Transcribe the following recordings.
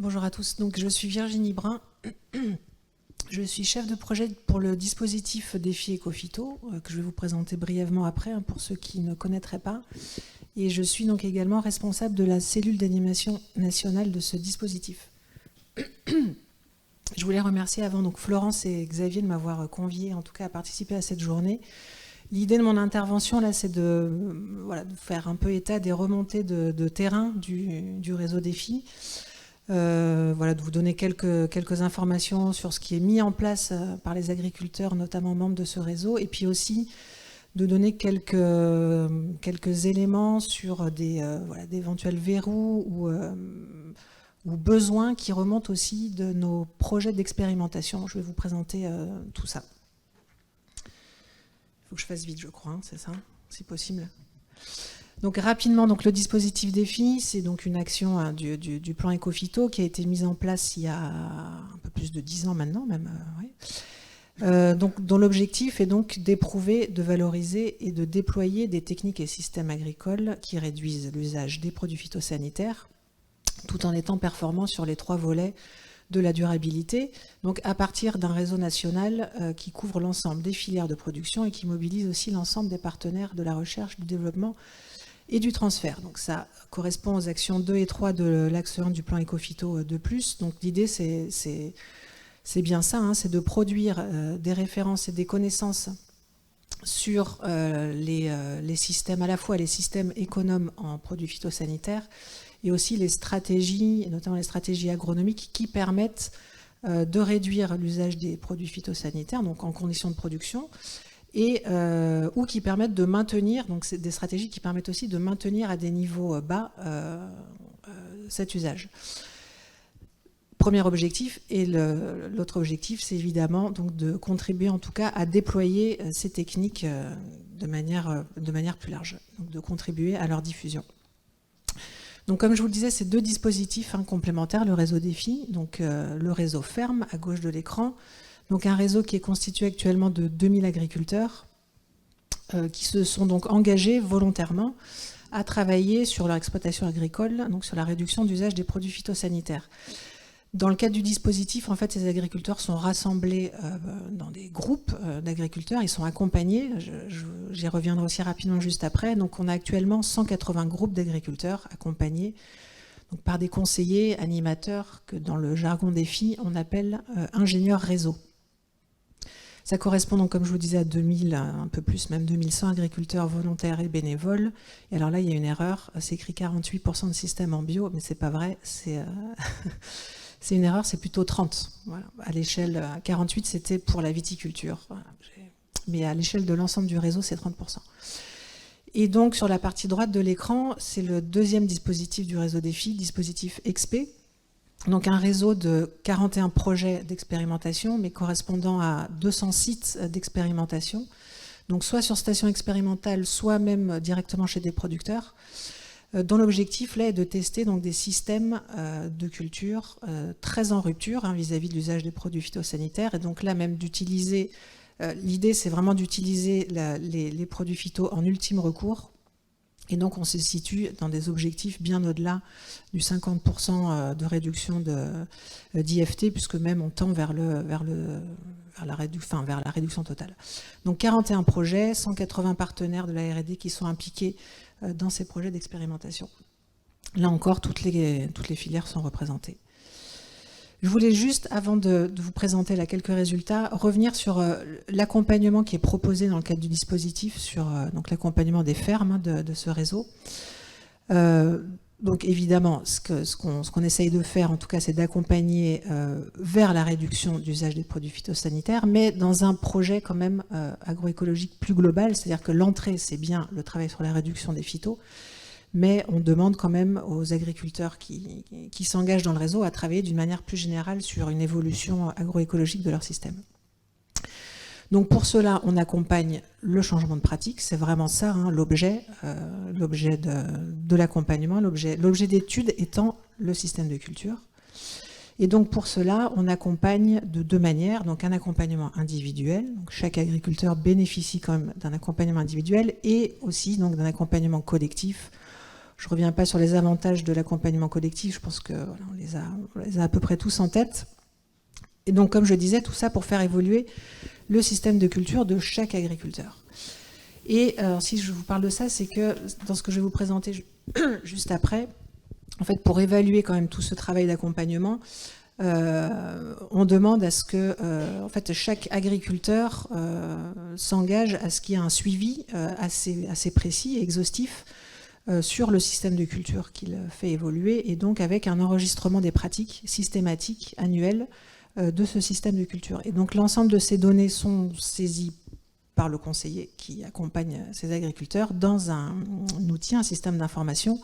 Bonjour à tous, donc je suis Virginie Brun, je suis chef de projet pour le dispositif Défi Ecophyto, que je vais vous présenter brièvement après, pour ceux qui ne connaîtraient pas. Et je suis donc également responsable de la cellule d'animation nationale de ce dispositif. Je voulais remercier avant donc Florence et Xavier de m'avoir convié en tout cas à participer à cette journée. L'idée de mon intervention là, c'est de faire un peu état des remontées de terrain du réseau Défi. De vous donner quelques informations sur ce qui est mis en place par les agriculteurs, notamment membres de ce réseau, et puis aussi de donner quelques éléments sur d'éventuels verrous ou besoins qui remontent aussi de nos projets d'expérimentation. Je vais vous présenter tout ça. Il faut que je fasse vite, je crois, c'est ça, si possible. Donc rapidement, donc, le dispositif Défi, c'est donc une action du plan Ecophyto qui a été mise en place il y a un peu plus de 10 ans maintenant, même. Dont l'objectif est donc d'éprouver, de valoriser et de déployer des techniques et systèmes agricoles qui réduisent l'usage des produits phytosanitaires, tout en étant performants sur les 3 volets de la durabilité, donc à partir d'un réseau national qui couvre l'ensemble des filières de production et qui mobilise aussi l'ensemble des partenaires de la recherche, du développement et du transfert. Donc ça correspond aux actions 2 et 3 de l'axe 1 du plan Ecophyto 2+. Donc l'idée c'est bien ça, c'est de produire des références et des connaissances sur les systèmes, à la fois les systèmes économes en produits phytosanitaires et aussi les stratégies, notamment les stratégies agronomiques qui permettent de réduire l'usage des produits phytosanitaires, donc en conditions de production, et ou qui permettent de maintenir, donc c'est des stratégies qui permettent aussi de maintenir à des niveaux bas cet usage. Premier objectif, et l'autre objectif, c'est évidemment donc de contribuer en tout cas à déployer ces techniques de manière plus large, donc de contribuer à leur diffusion. Donc comme je vous le disais, c'est 2 dispositifs complémentaires, le réseau Défi, donc le réseau Ferme à gauche de l'écran, donc un réseau qui est constitué actuellement de 2000 agriculteurs qui se sont donc engagés volontairement à travailler sur leur exploitation agricole, donc sur la réduction d'usage des produits phytosanitaires. Dans le cadre du dispositif, en fait, ces agriculteurs sont rassemblés dans des groupes d'agriculteurs, ils sont accompagnés, j'y reviendrai aussi rapidement juste après. Donc on a actuellement 180 groupes d'agriculteurs accompagnés donc, par des conseillers, animateurs, que dans le jargon Défi, on appelle ingénieurs réseau. Ça correspond donc, comme je vous disais, à 2000, un peu plus, même 2100 agriculteurs volontaires et bénévoles. Et alors là, il y a une erreur, c'est écrit 48% de système en bio, mais c'est pas vrai, c'est une erreur, c'est plutôt 30. Voilà. À l'échelle 48, c'était pour la viticulture. Voilà. Mais à l'échelle de l'ensemble du réseau, c'est 30%. Et donc, sur la partie droite de l'écran, c'est le 2e dispositif du réseau Défi, dispositif XP. Donc, un réseau de 41 projets d'expérimentation, mais correspondant à 200 sites d'expérimentation. Donc, soit sur station expérimentale, soit même directement chez des producteurs, dont l'objectif là est de tester donc des systèmes de culture très en rupture vis-à-vis de l'usage des produits phytosanitaires, et donc là même d'utiliser, l'idée c'est vraiment d'utiliser les produits phyto en ultime recours, et donc on se situe dans des objectifs bien au-delà du 50% de réduction d'IFT, puisque même on tend vers la réduction totale. Donc 41 projets, 180 partenaires de la R&D qui sont impliqués dans ces projets d'expérimentation. Là encore, toutes les filières sont représentées. Je voulais juste, avant de vous présenter là quelques résultats, revenir sur l'accompagnement qui est proposé dans le cadre du dispositif, sur donc l'accompagnement des fermes de ce réseau. Donc évidemment, ce qu'on essaye de faire, en tout cas, c'est d'accompagner vers la réduction d'usage des produits phytosanitaires, mais dans un projet quand même agroécologique plus global, c'est-à-dire que l'entrée, c'est bien le travail sur la réduction des phytos, mais on demande quand même aux agriculteurs qui s'engagent dans le réseau à travailler d'une manière plus générale sur une évolution agroécologique de leur système. Donc pour cela, on accompagne le changement de pratique, c'est vraiment ça l'objet de l'accompagnement, l'objet d'étude étant le système de culture. Et donc pour cela, on accompagne de 2 manières, donc un accompagnement individuel, donc chaque agriculteur bénéficie quand même d'un accompagnement individuel et aussi donc d'un accompagnement collectif. Je ne reviens pas sur les avantages de l'accompagnement collectif, je pense qu'on les a à peu près tous en tête. Et donc, comme je disais, tout ça pour faire évoluer le système de culture de chaque agriculteur. Et si je vous parle de ça, c'est que dans ce que je vais vous présenter juste après, en fait, pour évaluer quand même tout ce travail d'accompagnement, on demande à ce que en fait, chaque agriculteur s'engage à ce qu'il y ait un suivi assez précis et exhaustif sur le système de culture qu'il fait évoluer, et donc avec un enregistrement des pratiques systématiques annuelles de ce système de culture. Et donc l'ensemble de ces données sont saisies par le conseiller qui accompagne ces agriculteurs dans un outil, un système d'information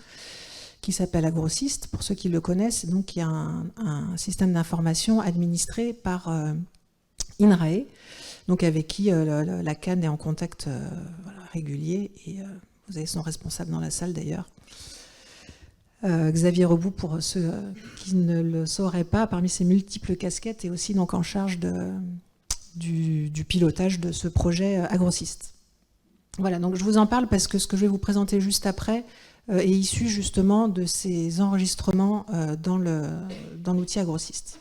qui s'appelle Agrosist, pour ceux qui le connaissent. Donc il y a un système d'information administré par INRAE, donc avec qui la CAN est en contact régulier, et vous avez son responsable dans la salle d'ailleurs. Xavier Rebout, pour ceux qui ne le sauraient pas, parmi ses multiples casquettes, est aussi donc en charge du pilotage de ce projet Agrosist. Voilà, donc je vous en parle parce que ce que je vais vous présenter juste après est issu justement de ces enregistrements dans l'outil Agrosist.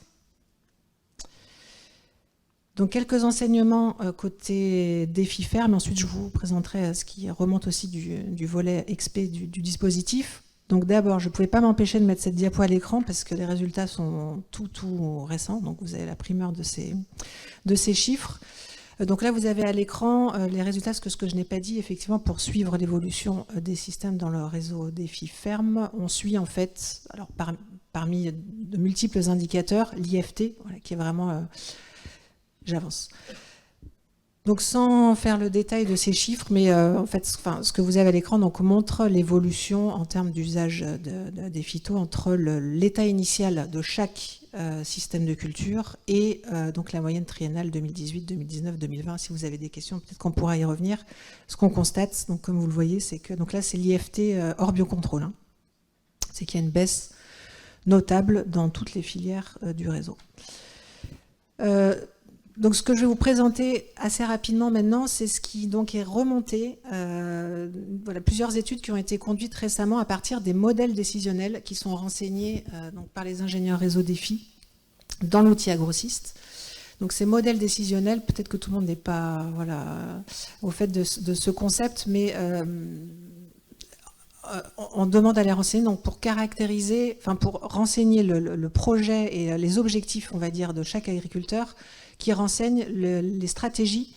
Donc quelques enseignements côté défi ferme, ensuite je vous présenterai ce qui remonte aussi du volet XP du dispositif. Donc d'abord, je ne pouvais pas m'empêcher de mettre cette diapo à l'écran parce que les résultats sont tout récents, donc vous avez la primeur de ces chiffres. Donc là, vous avez à l'écran les résultats, ce que je n'ai pas dit, effectivement, pour suivre l'évolution des systèmes dans le réseau défi ferme. On suit en fait, alors parmi de multiples indicateurs, l'IFT, voilà, qui est vraiment... J'avance. Donc sans faire le détail de ces chiffres, mais en fait, ce que vous avez à l'écran montre l'évolution en termes d'usage des phytos entre l'état initial de chaque système de culture et donc la moyenne triennale 2018, 2019, 2020. Si vous avez des questions, peut-être qu'on pourra y revenir. Ce qu'on constate, donc, comme vous le voyez, c'est que donc là c'est l'IFT hors biocontrôle. Hein. C'est qu'il y a une baisse notable dans toutes les filières du réseau. Donc ce que je vais vous présenter assez rapidement maintenant, c'est ce qui donc est remonté, voilà, plusieurs études qui ont été conduites récemment à partir des modèles décisionnels qui sont renseignés donc par les ingénieurs réseau défi dans l'outil Agrosist. Donc ces modèles décisionnels, peut-être que tout le monde n'est pas voilà, au fait de ce concept, mais on demande à les renseigner donc pour caractériser, enfin pour renseigner le projet et les objectifs, on va dire, de chaque agriculteur, qui renseignent les stratégies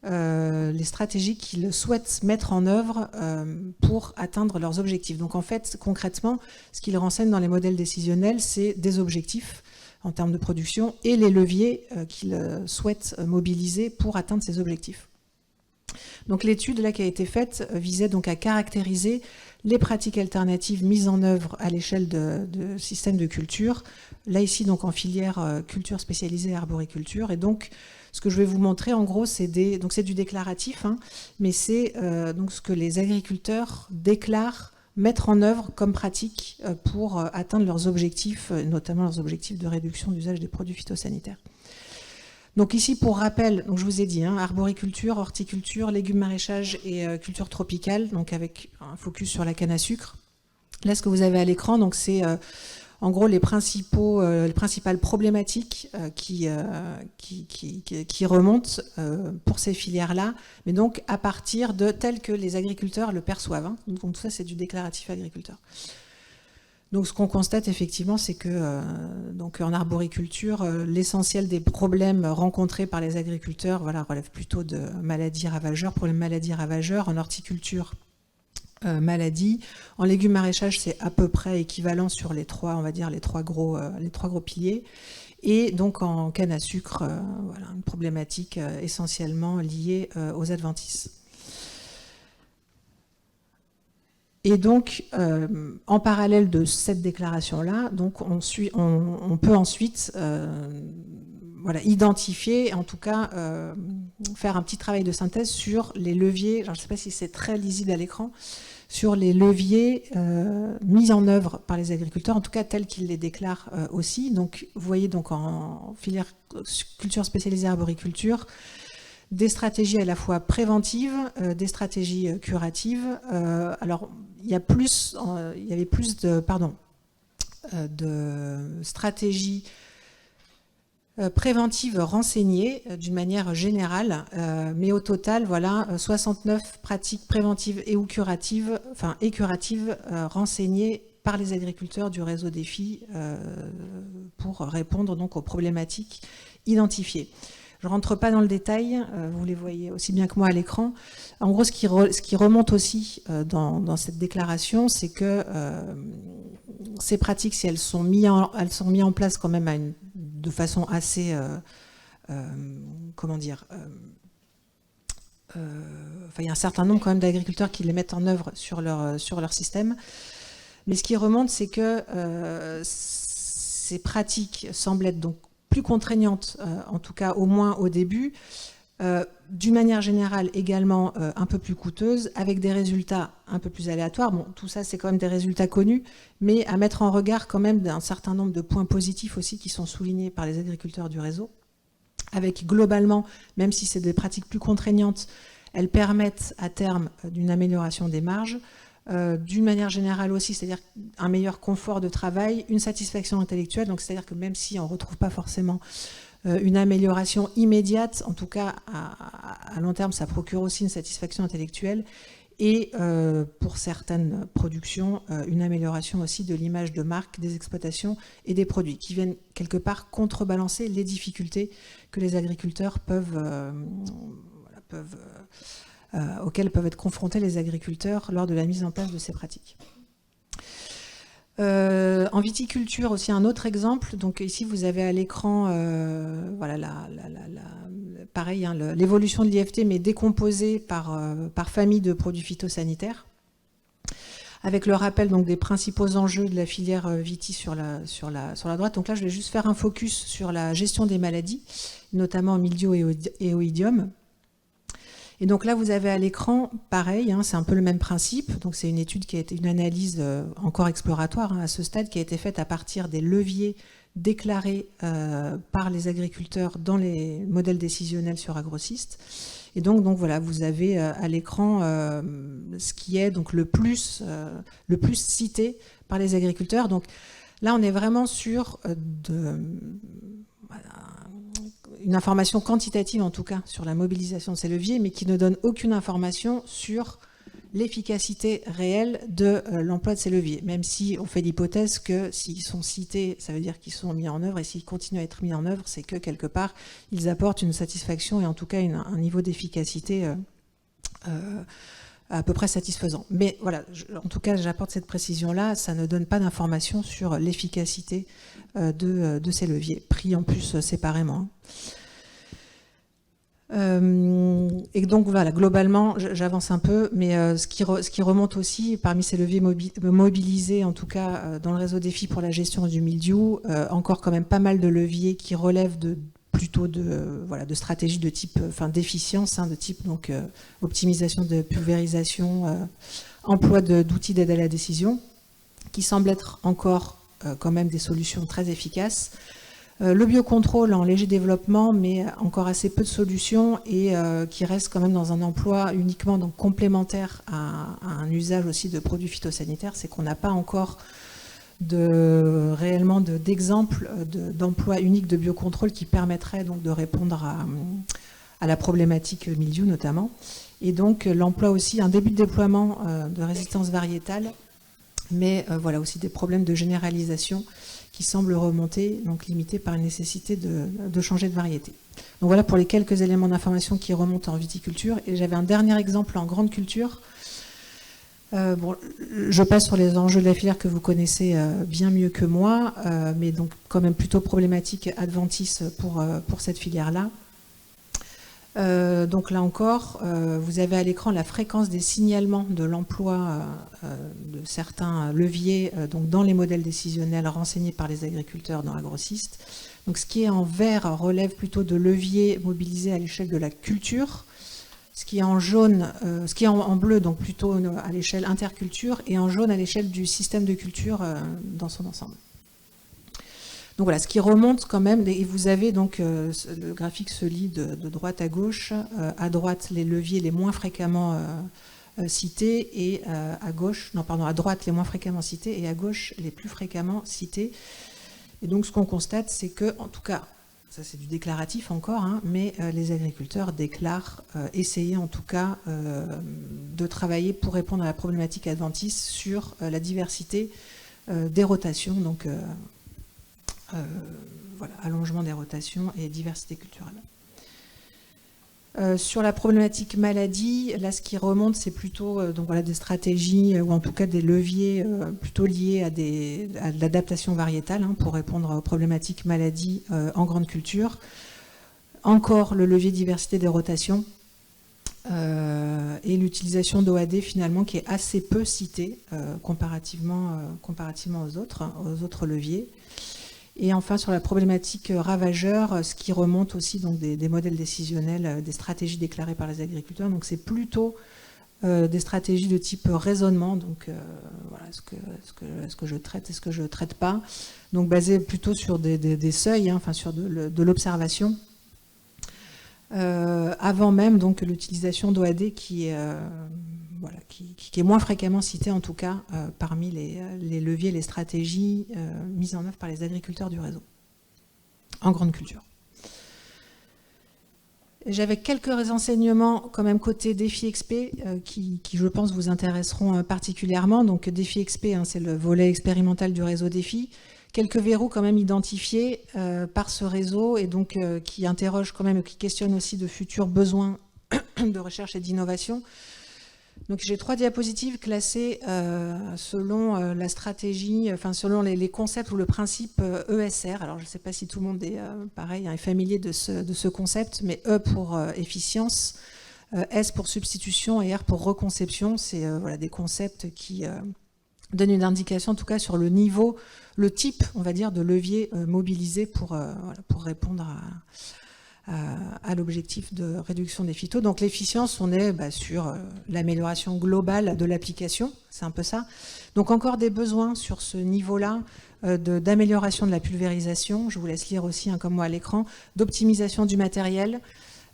qu'ils souhaitent mettre en œuvre pour atteindre leurs objectifs. Donc en fait, concrètement, ce qu'ils renseignent dans les modèles décisionnels, c'est des objectifs en termes de production et les leviers qu'ils souhaitent mobiliser pour atteindre ces objectifs. Donc l'étude là qui a été faite visait donc à caractériser les pratiques alternatives mises en œuvre à l'échelle de systèmes de culture, là ici donc en filière culture spécialisée et arboriculture. Et donc ce que je vais vous montrer en gros c'est du déclaratif, hein, mais c'est donc ce que les agriculteurs déclarent mettre en œuvre comme pratique pour atteindre leurs objectifs, notamment leurs objectifs de réduction d'usage des produits phytosanitaires. Donc ici, pour rappel, donc je vous ai dit, hein, arboriculture, horticulture, légumes maraîchage et culture tropicale, donc avec un focus sur la canne à sucre. Là, ce que vous avez à l'écran, donc c'est en gros les principales problématiques qui remontent pour ces filières-là, mais donc à partir de telles que les agriculteurs le perçoivent. Hein. Donc tout ça, c'est du déclaratif agriculteur. Donc ce qu'on constate effectivement, c'est que donc en arboriculture, l'essentiel des problèmes rencontrés par les agriculteurs relève plutôt de maladies ravageurs, problèmes maladies ravageurs. En horticulture, maladies. En légumes maraîchage, c'est à peu près équivalent sur les trois, on va dire, les trois gros piliers. Et donc en canne à sucre, voilà, une problématique essentiellement liée aux adventices. Et donc, en parallèle de cette déclaration-là, donc on peut ensuite voilà, identifier, en tout cas faire un petit travail de synthèse sur les leviers, alors je ne sais pas si c'est très lisible à l'écran, sur les leviers mis en œuvre par les agriculteurs, en tout cas tels qu'ils les déclarent aussi. Donc, vous voyez donc en filière culture spécialisée arboriculture, des stratégies à la fois préventives, des stratégies curatives. Alors, il y avait plus de stratégies préventives renseignées d'une manière générale, mais au total, voilà, 69 pratiques préventives et ou curatives, renseignées par les agriculteurs du réseau Défi pour répondre donc aux problématiques identifiées. Je ne rentre pas dans le détail, vous les voyez aussi bien que moi à l'écran. En gros, ce qui remonte aussi dans cette déclaration, c'est que ces pratiques, si elles sont mises en place quand même de façon assez, comment dire, il y a un certain nombre quand même d'agriculteurs qui les mettent en œuvre sur leur système. Mais ce qui remonte, c'est que ces pratiques semblent être donc plus contraignantes, en tout cas au moins au début, d'une manière générale également un peu plus coûteuses, avec des résultats un peu plus aléatoires. Bon, tout ça, c'est quand même des résultats connus, mais à mettre en regard quand même d'un certain nombre de points positifs aussi qui sont soulignés par les agriculteurs du réseau, avec globalement, même si c'est des pratiques plus contraignantes, elles permettent à terme d'une amélioration des marges, d'une manière générale aussi, c'est-à-dire un meilleur confort de travail, une satisfaction intellectuelle, donc c'est-à-dire que même si on ne retrouve pas forcément une amélioration immédiate, en tout cas à long terme, ça procure aussi une satisfaction intellectuelle et pour certaines productions, une amélioration aussi de l'image de marque, des exploitations et des produits qui viennent quelque part contrebalancer les difficultés que les agriculteurs auxquels peuvent être confrontés les agriculteurs lors de la mise en place de ces pratiques. En viticulture aussi un autre exemple, donc ici vous avez à l'écran voilà, pareil, hein, l'évolution de l'IFT mais décomposée par famille de produits phytosanitaires, avec le rappel donc, des principaux enjeux de la filière Viti sur la droite. Donc là je vais juste faire un focus sur la gestion des maladies, notamment mildiou et oïdium. Et donc là, vous avez à l'écran, pareil, hein, c'est un peu le même principe. Donc c'est une étude qui a été une analyse encore exploratoire hein, à ce stade, qui a été faite à partir des leviers déclarés par les agriculteurs dans les modèles décisionnels sur Agrosist. Et donc voilà, vous avez à l'écran ce qui est donc le plus cité par les agriculteurs. Donc là, on est vraiment sur une information quantitative en tout cas sur la mobilisation de ces leviers, mais qui ne donne aucune information sur l'efficacité réelle de l'emploi de ces leviers, même si on fait l'hypothèse que s'ils sont cités, ça veut dire qu'ils sont mis en œuvre, et s'ils continuent à être mis en œuvre, c'est que quelque part, ils apportent une satisfaction et en tout cas un niveau d'efficacité à peu près satisfaisant. Mais voilà, en tout cas, j'apporte cette précision-là, ça ne donne pas d'informations sur l'efficacité de ces leviers, pris en plus séparément. Et donc voilà, globalement, j'avance un peu, mais ce qui remonte aussi parmi ces leviers mobilisés, en tout cas dans le réseau Défi pour la gestion du mildiou, encore quand même pas mal de leviers qui relèvent plutôt de stratégies de type d'efficience, hein, de type donc optimisation de pulvérisation, emploi d'outils d'aide à la décision, qui semblent être encore quand même des solutions très efficaces. Le biocontrôle en léger développement, mais encore assez peu de solutions et qui reste quand même dans un emploi uniquement donc complémentaire à un usage aussi de produits phytosanitaires. C'est qu'on n'a pas encore réellement d'exemples d'emploi unique de biocontrôle qui permettrait donc de répondre à la problématique mildiou notamment. Et donc l'emploi aussi, un début de déploiement de résistance variétale, mais voilà aussi des problèmes de généralisation qui semblent remonter, donc limités par une nécessité de changer de variété. Donc voilà pour les quelques éléments d'information qui remontent en viticulture. Et j'avais un dernier exemple en grande culture. Bon, je passe sur les enjeux de la filière que vous connaissez bien mieux que moi, mais donc quand même plutôt problématique adventice pour cette filière-là. Donc là encore, vous avez à l'écran la fréquence des signalements de l'emploi de certains leviers donc dans les modèles décisionnels renseignés par les agriculteurs dans Agrosist. Donc ce qui est en vert relève plutôt de leviers mobilisés à l'échelle de la culture. Ce qui est en jaune, ce qui est en bleu, donc plutôt à l'échelle interculture, et en jaune à l'échelle du système de culture dans son ensemble. Donc voilà, ce qui remonte quand même, et vous avez donc, le graphique se lit de droite à gauche, à droite les leviers les moins fréquemment cités et à gauche, non pardon, à droite les moins fréquemment cités et à gauche les plus fréquemment cités. Et donc ce qu'on constate, c'est que, en tout cas, ça c'est du déclaratif encore, hein, mais les agriculteurs déclarent essayer en tout cas de travailler pour répondre à la problématique adventice sur la diversité des rotations, donc voilà, allongement des rotations et diversité culturelle. Sur la problématique maladie, là ce qui remonte c'est plutôt donc voilà, des stratégies ou en tout cas des leviers plutôt liés à de l'adaptation variétale hein, pour répondre aux problématiques maladies en grande culture. Encore le levier diversité des rotations et l'utilisation d'OAD finalement qui est assez peu citée comparativement aux autres leviers. Et enfin, sur la problématique ravageur, ce qui remonte aussi donc, des modèles décisionnels, des stratégies déclarées par les agriculteurs. Donc c'est plutôt des stratégies de type raisonnement, donc voilà, est-ce que je traite, est-ce que je ne traite pas, donc basées plutôt sur des seuils, hein, enfin sur de l'observation, avant même donc l'utilisation d'OAD qui est moins fréquemment citée en tout cas parmi les leviers, les stratégies mises en œuvre par les agriculteurs du réseau, en grande culture. J'avais quelques renseignements quand même côté Défi XP qui je pense vous intéresseront particulièrement. Donc Défi XP, hein, c'est le volet expérimental du réseau Défi. Quelques verrous quand même identifiés par ce réseau et donc qui interrogent quand même, qui questionnent aussi de futurs besoins de recherche et d'innovation. Donc j'ai 3 diapositives classées selon la stratégie, enfin selon les concepts ou le principe ESR. Alors je ne sais pas si tout le monde est pareil, hein, est familier de ce concept, mais E pour efficience, S pour substitution et R pour reconception. C'est voilà, des concepts qui donnent une indication en tout cas sur le niveau, le type, on va dire, de levier mobilisé pour répondre à l'objectif de réduction des phytos. Donc l'efficience, on est sur l'amélioration globale de l'application, c'est un peu ça. Donc encore des besoins sur ce niveau-là d'amélioration de la pulvérisation, je vous laisse lire aussi comme moi à l'écran, d'optimisation du matériel,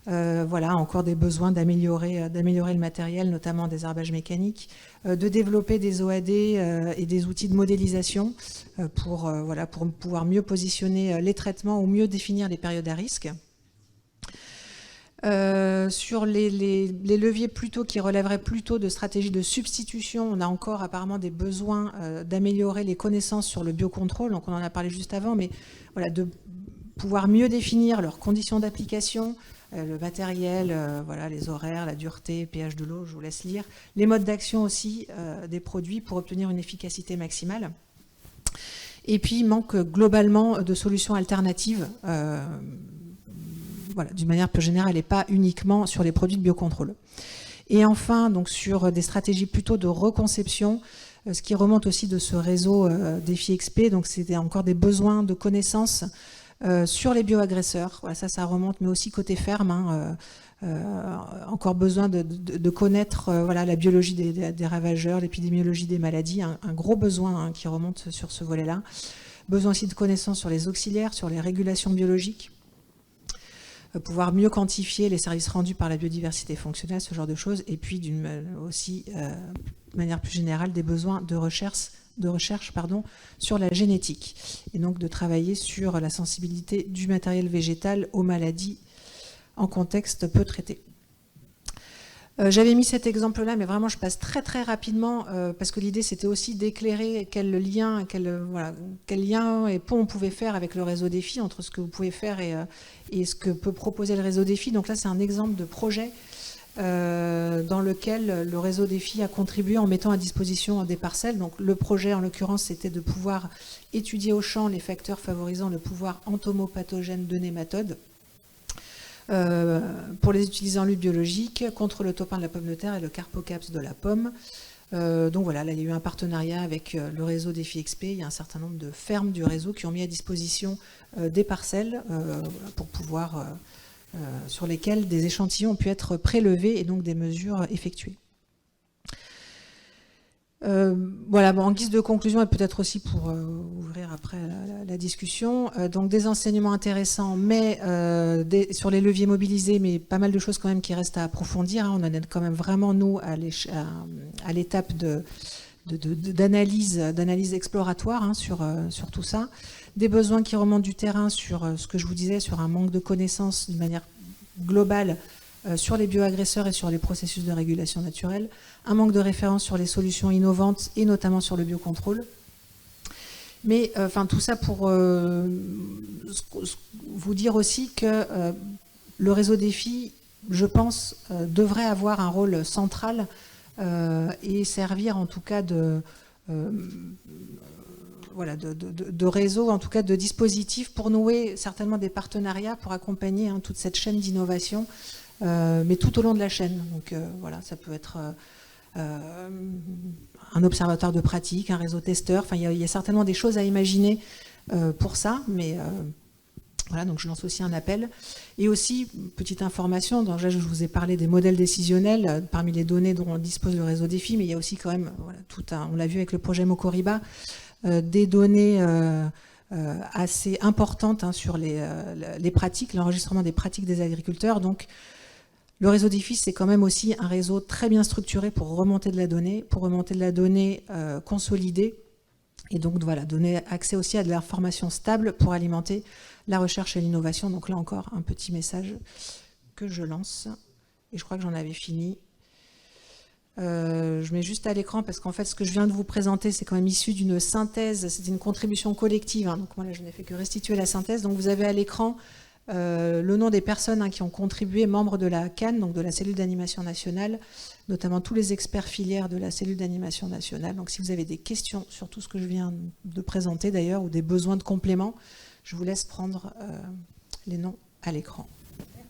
voilà, encore des besoins d'améliorer le matériel, notamment en désherbage mécanique, de développer des OAD et des outils de modélisation pour pouvoir mieux positionner les traitements ou mieux définir les périodes à risque. Sur les leviers plutôt qui relèveraient plutôt de stratégies de substitution, on a encore apparemment des besoins d'améliorer les connaissances sur le biocontrôle, donc on en a parlé juste avant, mais voilà, de pouvoir mieux définir leurs conditions d'application, le matériel, voilà, les horaires, la dureté, pH de l'eau, je vous laisse lire, les modes d'action aussi des produits pour obtenir une efficacité maximale. Et puis il manque globalement de solutions alternatives voilà, d'une manière plus générale et pas uniquement sur les produits de biocontrôle. Et enfin, donc sur des stratégies plutôt de reconception, ce qui remonte aussi de ce réseau Défi XP, donc c'était encore des besoins de connaissances sur les bioagresseurs. Voilà, ça remonte, mais aussi côté ferme, hein, encore besoin de connaître voilà, la biologie des ravageurs, l'épidémiologie des maladies, un gros besoin hein, qui remonte sur ce volet-là. Besoin aussi de connaissances sur les auxiliaires, sur les régulations biologiques, pouvoir mieux quantifier les services rendus par la biodiversité fonctionnelle, ce genre de choses, et puis aussi, de manière plus générale, des besoins de recherche sur la génétique, et donc de travailler sur la sensibilité du matériel végétal aux maladies en contexte peu traité. J'avais mis cet exemple-là, mais vraiment je passe très très rapidement parce que l'idée c'était aussi d'éclairer quel lien et pont on pouvait faire avec le réseau Défi, entre ce que vous pouvez faire et ce que peut proposer le réseau Défi. Donc là c'est un exemple de projet dans lequel le réseau Défi a contribué en mettant à disposition des parcelles. Donc le projet en l'occurrence c'était de pouvoir étudier au champ les facteurs favorisant le pouvoir entomopathogène de nématodes, pour les utiliser en lutte biologique contre le topin de la pomme de terre et le carpocaps de la pomme. Donc voilà, là il y a eu un partenariat avec le réseau Défi XP, il y a un certain nombre de fermes du réseau qui ont mis à disposition des parcelles pour pouvoir, sur lesquelles des échantillons ont pu être prélevés et donc des mesures effectuées. Voilà, bon, en guise de conclusion et peut-être aussi pour ouvrir ouvrir après la discussion. Donc des enseignements intéressants, mais sur les leviers mobilisés, mais pas mal de choses quand même qui restent à approfondir. On en est quand même vraiment, nous, à l'étape d'analyse exploratoire sur tout ça. Des besoins qui remontent du terrain sur ce que je vous disais, sur un manque de connaissances d'une manière globale sur les bioagresseurs et sur les processus de régulation naturelle, un manque de références sur les solutions innovantes et notamment sur le biocontrôle. Mais tout ça pour vous dire aussi que le réseau défi, je pense, devrait avoir un rôle central et servir en tout cas de réseau, en tout cas de dispositifs pour nouer certainement des partenariats pour accompagner toute cette chaîne d'innovation, mais tout au long de la chaîne. Donc voilà, ça peut être un observatoire de pratique, un réseau testeur, il y a certainement des choses à imaginer pour ça, mais voilà, donc je lance aussi un appel. Et aussi, petite information, déjà je vous ai parlé des modèles décisionnels, parmi les données dont on dispose le réseau défi, mais il y a aussi quand même, on l'a vu avec le projet Mokoriba, des données assez importantes sur les pratiques, l'enregistrement des pratiques des agriculteurs. Donc le réseau défi, c'est quand même aussi un réseau très bien structuré pour remonter de la donnée, consolidée, et donc voilà, donner accès aussi à de l'information stable pour alimenter la recherche et l'innovation. Donc là encore, un petit message que je lance, et je crois que j'en avais fini. Je mets juste à l'écran parce qu'en fait, ce que je viens de vous présenter, c'est quand même issu d'une synthèse, c'est une contribution collective, donc moi là, je n'ai fait que restituer la synthèse. Donc vous avez à l'écran le nom des personnes qui ont contribué, membres de la CAN, donc de la cellule d'animation nationale, notamment tous les experts filières de la cellule d'animation nationale. Donc si vous avez des questions sur tout ce que je viens de présenter d'ailleurs, ou des besoins de compléments, je vous laisse prendre les noms à l'écran. Merci.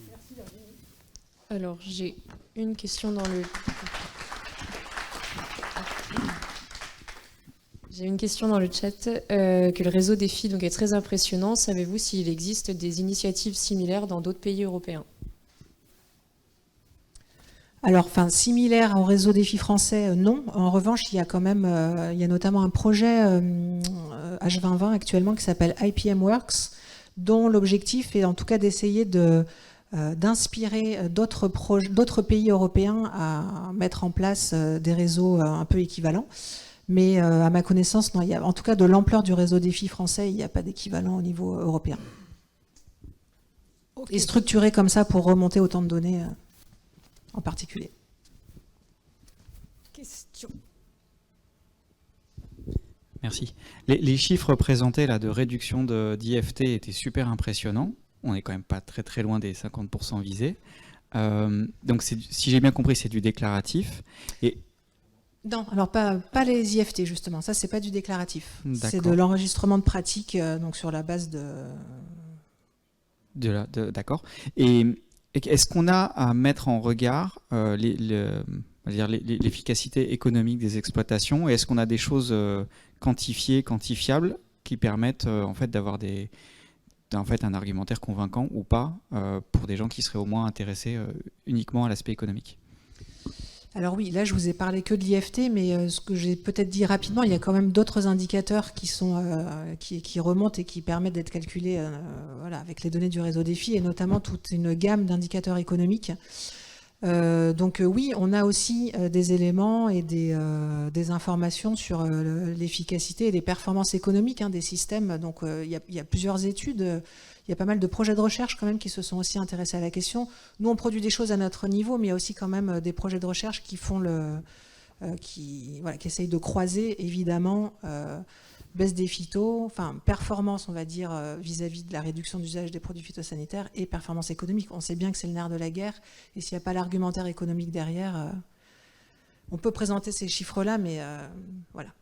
Merci Virginie. Alors j'ai une question dans le... J'ai une question dans le chat, que le réseau défi est très impressionnant. Savez-vous s'il existe des initiatives similaires dans d'autres pays européens? Alors, similaire au réseau défi français, non. En revanche, il y a quand même, il y a notamment un projet H2020 actuellement qui s'appelle IPM Works, dont l'objectif est en tout cas d'essayer d'inspirer d'autres pays européens à mettre en place des réseaux un peu équivalents. Mais à ma connaissance, non, en tout cas de l'ampleur du réseau défi français, il n'y a pas d'équivalent au niveau européen. Okay. Et structuré comme ça pour remonter autant de données en particulier. Question. Merci. Les chiffres présentés là, de réduction d'IFT étaient super impressionnants. On n'est quand même pas très très loin des 50% visés. Donc si j'ai bien compris, c'est du déclaratif. Et non, alors pas les IFT justement, ça c'est pas du déclaratif, c'est de l'enregistrement de pratique donc sur la base D'accord. Et est-ce qu'on a à mettre en regard l'efficacité économique des exploitations, et est-ce qu'on a des choses quantifiées, quantifiables qui permettent en fait d'avoir un argumentaire convaincant ou pas pour des gens qui seraient au moins intéressés uniquement à l'aspect économique? Alors oui, là je vous ai parlé que de l'IFT, mais ce que j'ai peut-être dit rapidement, il y a quand même d'autres indicateurs qui remontent et qui permettent d'être calculés avec les données du réseau défi, et notamment toute une gamme d'indicateurs économiques. Donc oui, on a aussi des éléments et des informations sur l'efficacité et les performances économiques des systèmes. Donc il y a plusieurs études. Il y a pas mal de projets de recherche quand même qui se sont aussi intéressés à la question. Nous, on produit des choses à notre niveau, mais il y a aussi quand même des projets de recherche qui font qui essayent de croiser évidemment baisse des phytos, performance, on va dire, vis-à-vis de la réduction d'usage des produits phytosanitaires et performance économique. On sait bien que c'est le nerf de la guerre, et s'il n'y a pas l'argumentaire économique derrière, on peut présenter ces chiffres-là, mais voilà.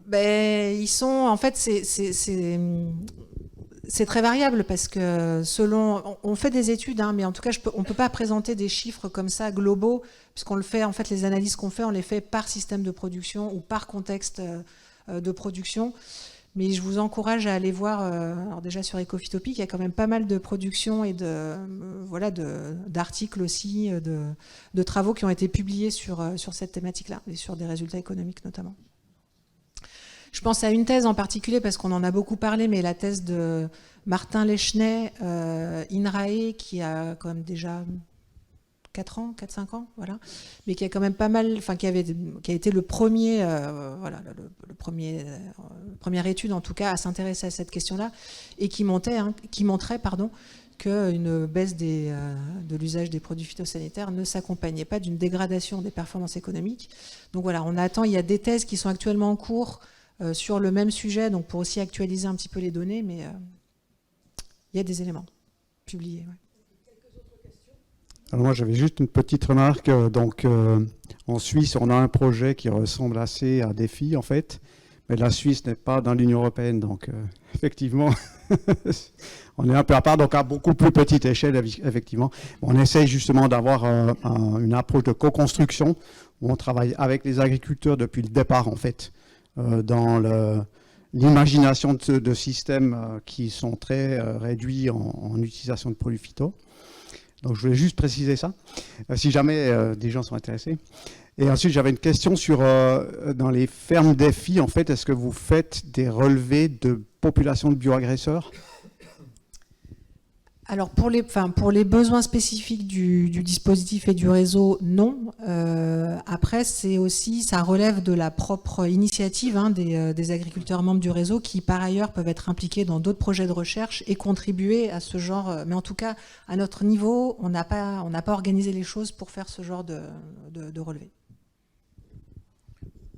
Ils sont, en fait, c'est très variable parce que on fait des études, mais en tout cas, on ne peut pas présenter des chiffres comme ça globaux, puisqu'on le fait, en fait, les analyses qu'on fait, on les fait par système de production ou par contexte de production. Mais je vous encourage à aller voir, alors déjà sur Ecophytopic, il y a quand même pas mal de productions et d'articles aussi, de travaux qui ont été publiés sur cette thématique-là, et sur des résultats économiques notamment. Je pense à une thèse en particulier, parce qu'on en a beaucoup parlé, mais la thèse de Martin Leschnay, INRAE, qui a quand même déjà 4-5 ans, voilà, mais qui a quand même pas mal, enfin qui a été le premier, première étude en tout cas à s'intéresser à cette question-là, et qui montrait, qu'une baisse de l'usage des produits phytosanitaires ne s'accompagnait pas d'une dégradation des performances économiques. Donc voilà, on attend, il y a des thèses qui sont actuellement en cours sur le même sujet, donc pour aussi actualiser un petit peu les données, mais il y a des éléments publiés. Ouais. Alors moi, j'avais juste une petite remarque. Donc, en Suisse, on a un projet qui ressemble assez à Défi, en fait. Mais la Suisse n'est pas dans l'Union européenne. Donc, effectivement, on est un peu à part. Donc, à beaucoup plus petite échelle, effectivement. On essaye justement d'avoir une approche de co-construction où on travaille avec les agriculteurs depuis le départ, en fait, dans l'imagination de systèmes qui sont très réduits en utilisation de produits phyto. Donc, je voulais juste préciser ça, si jamais des gens sont intéressés. Et ensuite, j'avais une question sur, dans les fermes Défi, en fait, est-ce que vous faites des relevés de population de bioagresseurs ? Alors, pour les besoins spécifiques du dispositif et du réseau, non. Après, ça relève de la propre initiative des agriculteurs membres du réseau qui, par ailleurs, peuvent être impliqués dans d'autres projets de recherche et contribuer à ce genre. Mais en tout cas, à notre niveau, on n'a pas organisé les choses pour faire ce genre de relevé.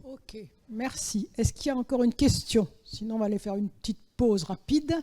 Ok, merci. Est-ce qu'il y a encore une question? Sinon, on va aller faire une petite pause rapide.